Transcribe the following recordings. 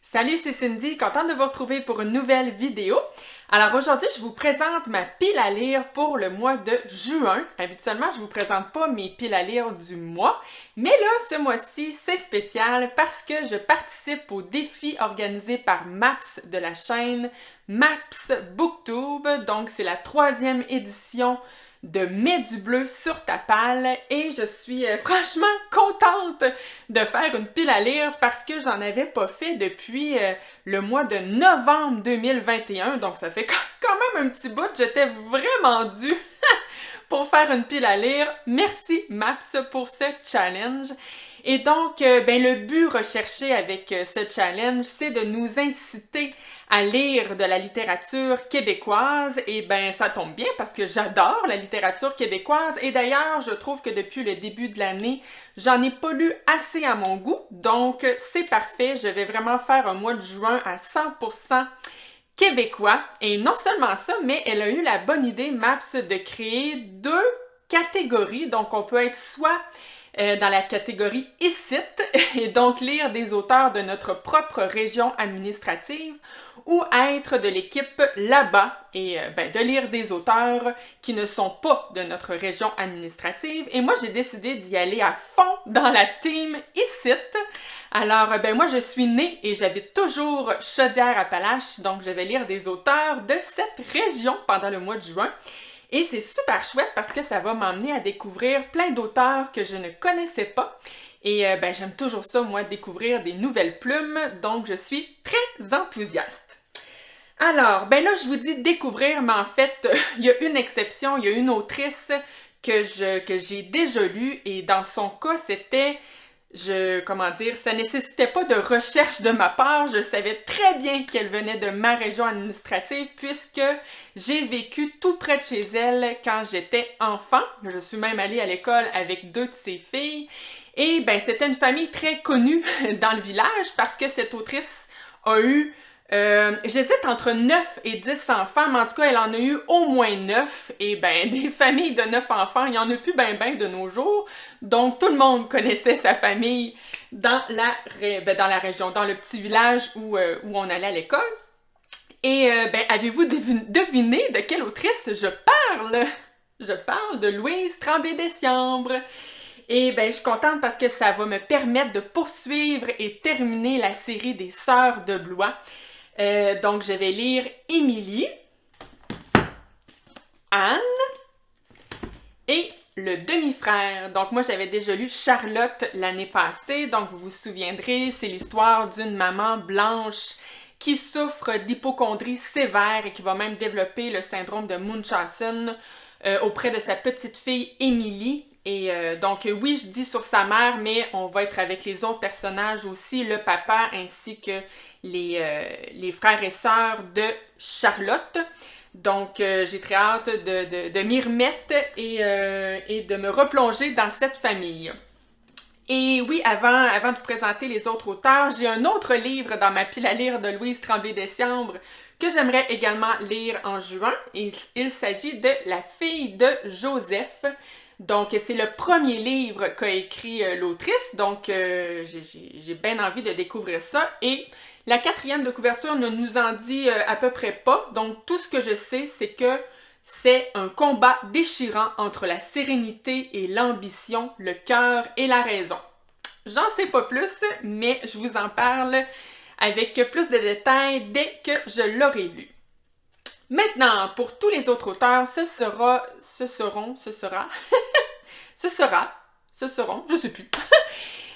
Salut, c'est Cindy, contente de vous retrouver pour une nouvelle vidéo. Alors aujourd'hui, je vous présente ma pile à lire pour le mois de juin. Habituellement, je vous présente pas mes piles à lire du mois, mais là, ce mois-ci, c'est spécial parce que je participe au défi organisé par MAPS de la chaîne MAPS Booktube. Donc, c'est la 3e édition de Mets du bleu sur ta palle et je suis franchement contente de faire une pile à lire parce que j'en avais pas fait depuis le mois de novembre 2021, donc ça fait quand même un petit bout, j'étais vraiment due pour faire une pile à lire. Merci MAPS pour ce challenge. Et donc, le but recherché avec ce challenge, c'est de nous inciter à lire de la littérature québécoise. Et ça tombe bien parce que j'adore la littérature québécoise. Et d'ailleurs, je trouve que depuis le début de l'année, j'en ai pas lu assez à mon goût. Donc, c'est parfait. Je vais vraiment faire un mois de juin à 100% québécois. Et non seulement ça, mais elle a eu la bonne idée, MAPS, de créer 2 catégories. Donc, on peut être soit dans la catégorie ICIT, et donc lire des auteurs de notre propre région administrative, ou être de l'équipe là-bas et de lire des auteurs qui ne sont pas de notre région administrative. Et moi, j'ai décidé d'y aller à fond dans la team ICIT. Alors, moi, je suis née et j'habite toujours Chaudière-Appalaches, donc je vais lire des auteurs de cette région pendant le mois de juin. Et c'est super chouette parce que ça va m'emmener à découvrir plein d'auteurs que je ne connaissais pas. Et j'aime toujours ça, moi, découvrir des nouvelles plumes, donc je suis très enthousiaste. Alors, là, je vous dis découvrir, mais en fait, il y a une exception, il y a une autrice que j'ai déjà lue, et dans son cas, c'était... ça nécessitait pas de recherche de ma part, je savais très bien qu'elle venait de ma région administrative puisque j'ai vécu tout près de chez elle quand j'étais enfant. Je suis même allée à l'école avec 2 de ses filles et c'était une famille très connue dans le village parce que cette autrice a eu j'hésite entre 9 et 10 enfants, mais en tout cas, elle en a eu au moins 9. Et des familles de 9 enfants, il n'y en a plus de nos jours. Donc, tout le monde connaissait sa famille dans la région, dans le petit village où on allait à l'école. Et avez-vous deviné de quelle autrice je parle? Je parle de Louise Tremblay-Deschambre. Et je suis contente parce que ça va me permettre de poursuivre et terminer la série des Sœurs de Blois. Donc, je vais lire Émilie, Anne et le demi-frère. Donc, moi, j'avais déjà lu Charlotte l'année passée. Donc, vous vous souviendrez, c'est l'histoire d'une maman blanche qui souffre d'hypocondrie sévère et qui va même développer le syndrome de Munchausen auprès de sa petite fille Émilie. Et donc, oui, je dis sur sa mère, mais on va être avec les autres personnages aussi, le papa ainsi que les frères et sœurs de Charlotte. Donc, j'ai très hâte de m'y remettre et de me replonger dans cette famille. Et oui, avant de vous présenter les autres auteurs, j'ai un autre livre dans ma pile à lire de Louise Tremblay-Deschambre que j'aimerais également lire en juin. Il s'agit de La fille de Joseph. Donc, c'est le premier livre qu'a écrit l'autrice, donc j'ai bien envie de découvrir ça. Et la 4e de couverture ne nous en dit à peu près pas, donc tout ce que je sais, c'est que c'est un combat déchirant entre la sérénité et l'ambition, le cœur et la raison. J'en sais pas plus, mais je vous en parle avec plus de détails dès que je l'aurai lu. Maintenant, pour tous les autres auteurs, ce seront, je sais plus,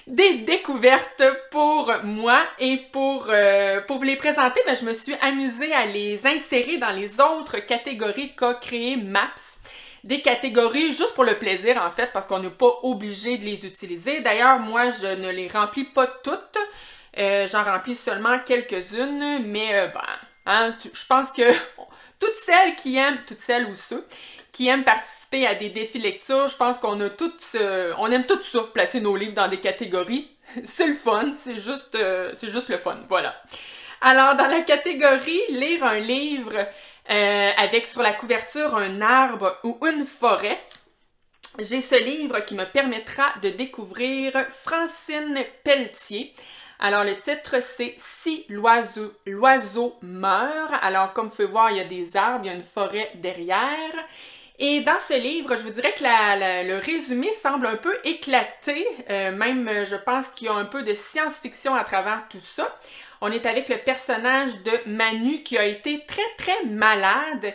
des découvertes pour moi et pour vous les présenter, je me suis amusée à les insérer dans les autres catégories qu'a créé MAPS. Des catégories juste pour le plaisir en fait, parce qu'on n'est pas obligé de les utiliser. D'ailleurs, moi, je ne les remplis pas toutes. J'en remplis seulement quelques-unes, mais je pense que toutes celles ou ceux qui aiment participer à des défis lecture, je pense qu'on a on aime tout ça, placer nos livres dans des catégories. C'est le fun, c'est juste le fun, voilà. Alors, dans la catégorie lire un livre avec sur la couverture un arbre ou une forêt, j'ai ce livre qui me permettra de découvrir Francine Pelletier. Alors, le titre, c'est « Si l'oiseau meurt ». Alors, comme vous pouvez voir, il y a des arbres, il y a une forêt derrière. Et dans ce livre, je vous dirais que le résumé semble un peu éclaté. Même, je pense qu'il y a un peu de science-fiction à travers tout ça. On est avec le personnage de Manu qui a été très, très malade.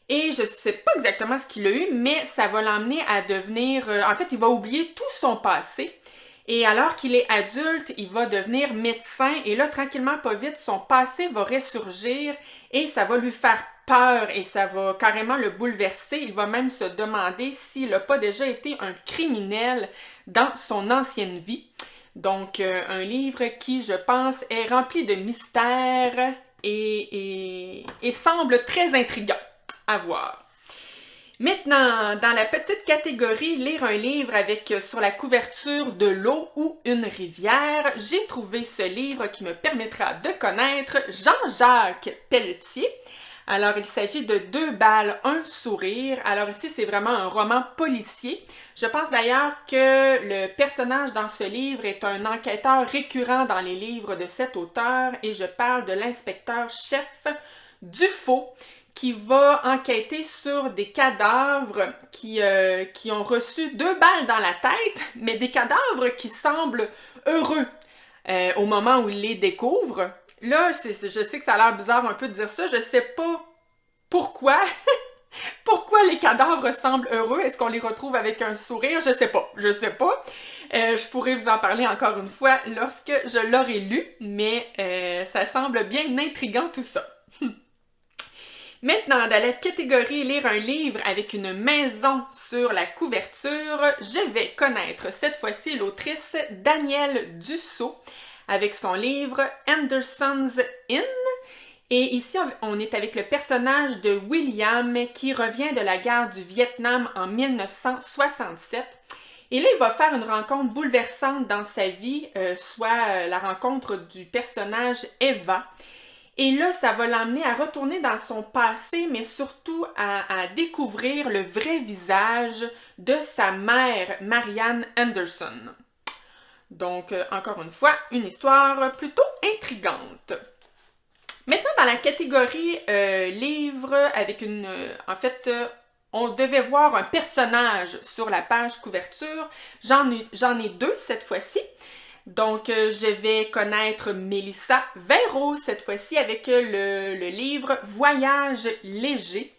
Et je ne sais pas exactement ce qu'il a eu, mais ça va l'emmener à devenir... en fait, il va oublier tout son passé. Et alors qu'il est adulte, il va devenir médecin. Et là, tranquillement, pas vite, son passé va ressurgir et ça va lui faire peur et ça va carrément le bouleverser. Il va même se demander s'il n'a pas déjà été un criminel dans son ancienne vie. Donc, un livre qui, je pense, est rempli de mystères et semble très intriguant à voir. Maintenant, dans la petite catégorie « Lire un livre avec sur la couverture de l'eau ou une rivière », j'ai trouvé ce livre qui me permettra de connaître Jean-Jacques Pelletier. Alors, il s'agit de 2 balles, 1 sourire. Alors ici, c'est vraiment un roman policier. Je pense d'ailleurs que le personnage dans ce livre est un enquêteur récurrent dans les livres de cet auteur et je parle de l'inspecteur-chef Dufaux qui va enquêter sur des cadavres qui ont reçu 2 balles dans la tête, mais des cadavres qui semblent heureux au moment où il les découvre. Là, je sais que ça a l'air bizarre un peu de dire ça, je sais pas pourquoi. Pourquoi les cadavres semblent heureux? Est-ce qu'on les retrouve avec un sourire? Je sais pas. Je pourrais vous en parler encore une fois lorsque je l'aurai lu, mais ça semble bien intriguant tout ça. Maintenant, dans la catégorie « Lire un livre avec une maison sur la couverture », je vais connaître cette fois-ci l'autrice Danielle Dussault avec son livre « Anderson's Inn ». Et ici, on est avec le personnage de William qui revient de la guerre du Vietnam en 1967. Et là, il va faire une rencontre bouleversante dans sa vie, soit la rencontre du personnage Eva. Et là, ça va l'emmener à retourner dans son passé, mais surtout à découvrir le vrai visage de sa mère, Marianne Anderson. Donc, encore une fois, une histoire plutôt intrigante. Maintenant, dans la catégorie livre avec une... on devait voir un personnage sur la page couverture. J'en ai 2 cette fois-ci. Donc, je vais connaître Mélissa Véro cette fois-ci avec le livre « Voyage léger ».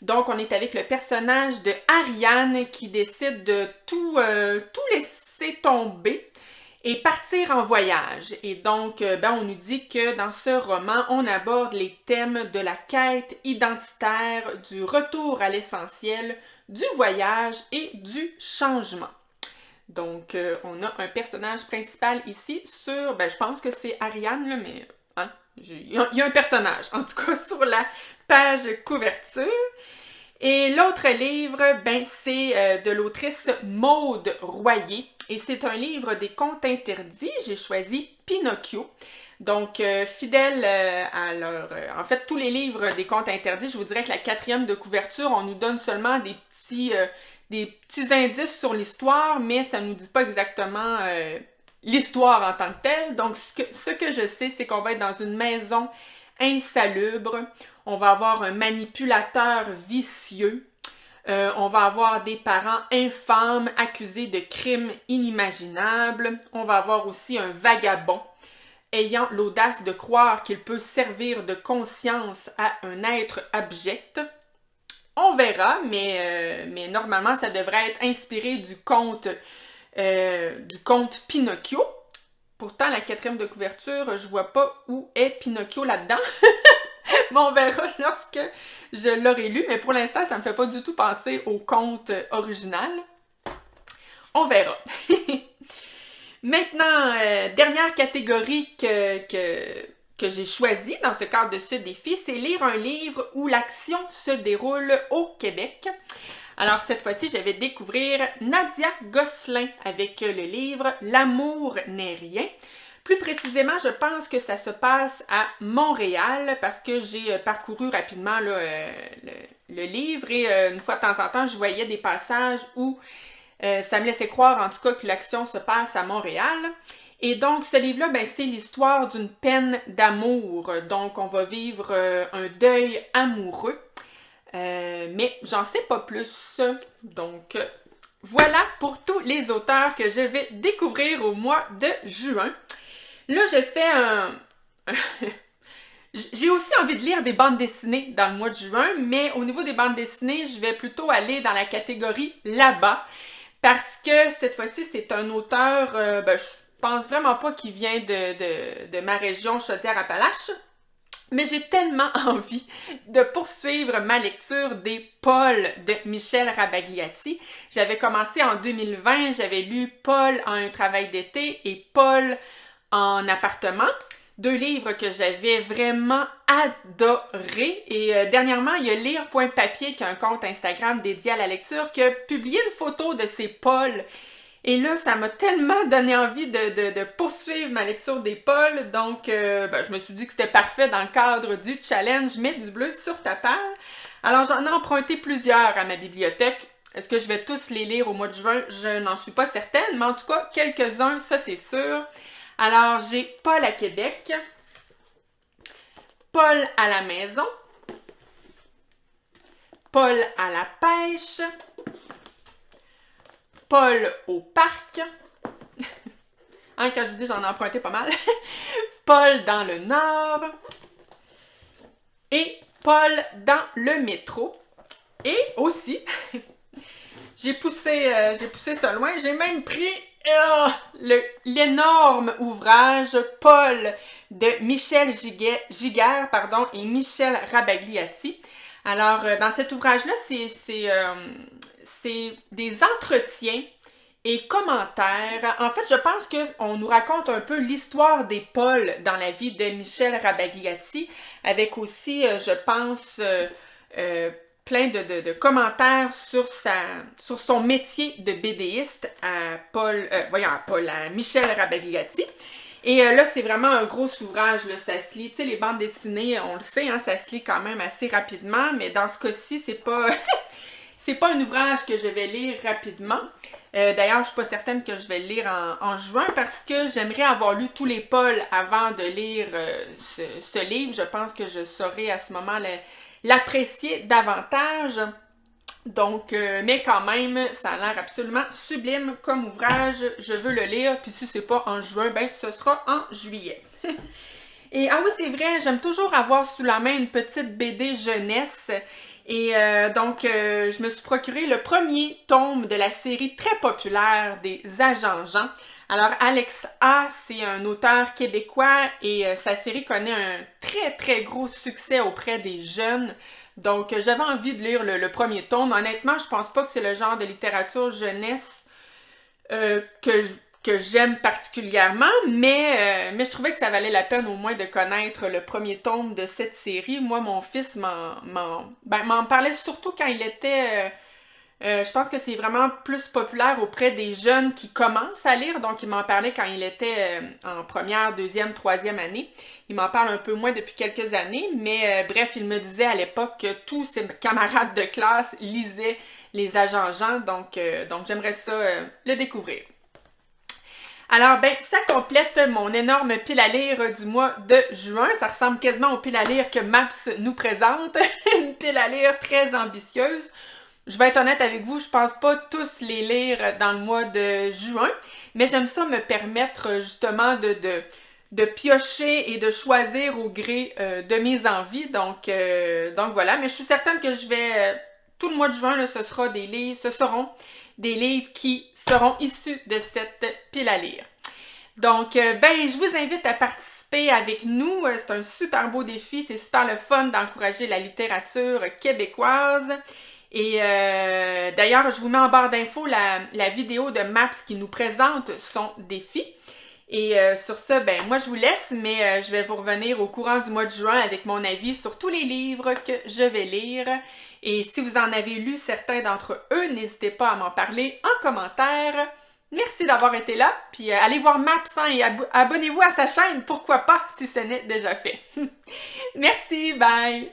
Donc, on est avec le personnage de Ariane qui décide de tout laisser tomber et partir en voyage. Et donc, on nous dit que dans ce roman, on aborde les thèmes de la quête identitaire, du retour à l'essentiel, du voyage et du changement. Donc, on a un personnage principal ici sur... je pense que c'est Ariane, là, mais... Hein, il y a un personnage, en tout cas, sur la page couverture. Et l'autre livre, c'est de l'autrice Maude Royer. Et c'est un livre des contes interdits. J'ai choisi Pinocchio. Donc, fidèle à leur... en fait, tous les livres des contes interdits, je vous dirais que la 4e de couverture, on nous donne seulement des petits indices sur l'histoire, mais ça ne nous dit pas exactement l'histoire en tant que telle. Donc, ce que je sais, c'est qu'on va être dans une maison insalubre. On va avoir un manipulateur vicieux. On va avoir des parents infâmes accusés de crimes inimaginables. On va avoir aussi un vagabond ayant l'audace de croire qu'il peut servir de conscience à un être abject. On verra, mais normalement, ça devrait être inspiré du conte Pinocchio. Pourtant, la 4e de couverture, je vois pas où est Pinocchio là-dedans. Mais on verra lorsque je l'aurai lu. Mais pour l'instant, ça me fait pas du tout penser au conte original. On verra. Maintenant, dernière catégorie que j'ai choisie dans ce cadre de ce défi, c'est lire un livre où l'action se déroule au Québec. Alors, cette fois-ci, je vais découvrir Nadia Gosselin avec le livre « L'amour n'est rien ». Plus précisément, je pense que ça se passe à Montréal parce que j'ai parcouru rapidement là, le livre et une fois de temps en temps, je voyais des passages où ça me laissait croire en tout cas que l'action se passe à Montréal. Et donc, ce livre-là, ben, c'est l'histoire d'une peine d'amour. Donc, on va vivre un deuil amoureux. Mais j'en sais pas plus. Donc, voilà pour tous les auteurs que je vais découvrir au mois de juin. Là, je fais un... J'ai aussi envie de lire des bandes dessinées dans le mois de juin, mais au niveau des bandes dessinées, je vais plutôt aller dans la catégorie là-bas, parce que cette fois-ci, c'est un auteur, je pense vraiment pas qu'il vient de ma région Chaudière-Appalaches, mais j'ai tellement envie de poursuivre ma lecture des Paul de Michel Rabagliati. J'avais commencé en 2020, j'avais lu Paul en un travail d'été et Paul en appartement. 2 livres que j'avais vraiment adorés. Et dernièrement, il y a Lire.papier, qui a un compte Instagram dédié à la lecture, qui a publié une photo de ces Paul. Et là, ça m'a tellement donné envie de poursuivre ma lecture des Paul. Donc, je me suis dit que c'était parfait dans le cadre du challenge « Mets du bleu sur ta page ». Alors, j'en ai emprunté plusieurs à ma bibliothèque. Est-ce que je vais tous les lire au mois de juin? Je n'en suis pas certaine, mais en tout cas, quelques-uns, ça c'est sûr. Alors, j'ai Paul à Québec, Paul à la maison, Paul à la pêche, Paul au parc. Hein, quand je vous dis, j'en ai emprunté pas mal. Paul dans le Nord et Paul dans le métro. Et aussi, j'ai poussé ça loin, j'ai même pris l'énorme ouvrage Paul de Michel Giguère et Michel Rabagliati. Alors, dans cet ouvrage-là, c'est des entretiens et commentaires. En fait, je pense qu'on nous raconte un peu l'histoire des Paul dans la vie de Michel Rabagliati, avec aussi, je pense, plein de commentaires sur son métier de BDiste à Michel Rabagliati. Et là, c'est vraiment un gros ouvrage, là, ça se lit. Tu sais, les bandes dessinées, on le sait, hein, ça se lit quand même assez rapidement, mais dans ce cas-ci, c'est pas... c'est pas un ouvrage que je vais lire rapidement. D'ailleurs, je suis pas certaine que je vais le lire en juin parce que j'aimerais avoir lu tous les Paul avant de lire ce livre. Je pense que je saurais à ce moment l'apprécier davantage. Donc, mais quand même, ça a l'air absolument sublime comme ouvrage. Je veux le lire, puis si c'est pas en juin, ben ce sera en juillet. Et ah oui, c'est vrai, j'aime toujours avoir sous la main une petite BD jeunesse. Et donc, je me suis procuré le premier tome de la série très populaire des Agents Jean. Alors, Alex A, c'est un auteur québécois et sa série connaît un très, très gros succès auprès des jeunes. Donc, j'avais envie de lire le premier tome. Honnêtement, je pense pas que c'est le genre de littérature jeunesse que j'aime particulièrement, mais je trouvais que ça valait la peine au moins de connaître le premier tome de cette série. Moi, mon fils m'en parlait surtout quand il était... je pense que c'est vraiment plus populaire auprès des jeunes qui commencent à lire, donc il m'en parlait quand il était en première, deuxième, troisième année. Il m'en parle un peu moins depuis quelques années, mais bref, il me disait à l'époque que tous ses camarades de classe lisaient les Agents Jean, donc j'aimerais ça le découvrir. Alors, ben, ça complète mon énorme pile à lire du mois de juin. Ça ressemble quasiment aux piles à lire que Maps nous présente. Une pile à lire très ambitieuse. Je vais être honnête avec vous, je pense pas tous les lire dans le mois de juin, mais j'aime ça me permettre justement de piocher et de choisir au gré de mes envies. Donc voilà, mais je suis certaine que je vais... tout le mois de juin, là, ce seront des livres qui seront issus de cette pile à lire. Donc, je vous invite à participer avec nous. C'est un super beau défi. C'est super le fun d'encourager la littérature québécoise. Et d'ailleurs, je vous mets en barre d'infos la vidéo de Maps qui nous présente son défi. Et sur ça, moi je vous laisse, mais je vais vous revenir au courant du mois de juin avec mon avis sur tous les livres que je vais lire. Et si vous en avez lu certains d'entre eux, n'hésitez pas à m'en parler en commentaire. Merci d'avoir été là, puis allez voir Maps et abonnez-vous à sa chaîne, pourquoi pas, si ce n'est déjà fait. Merci, bye!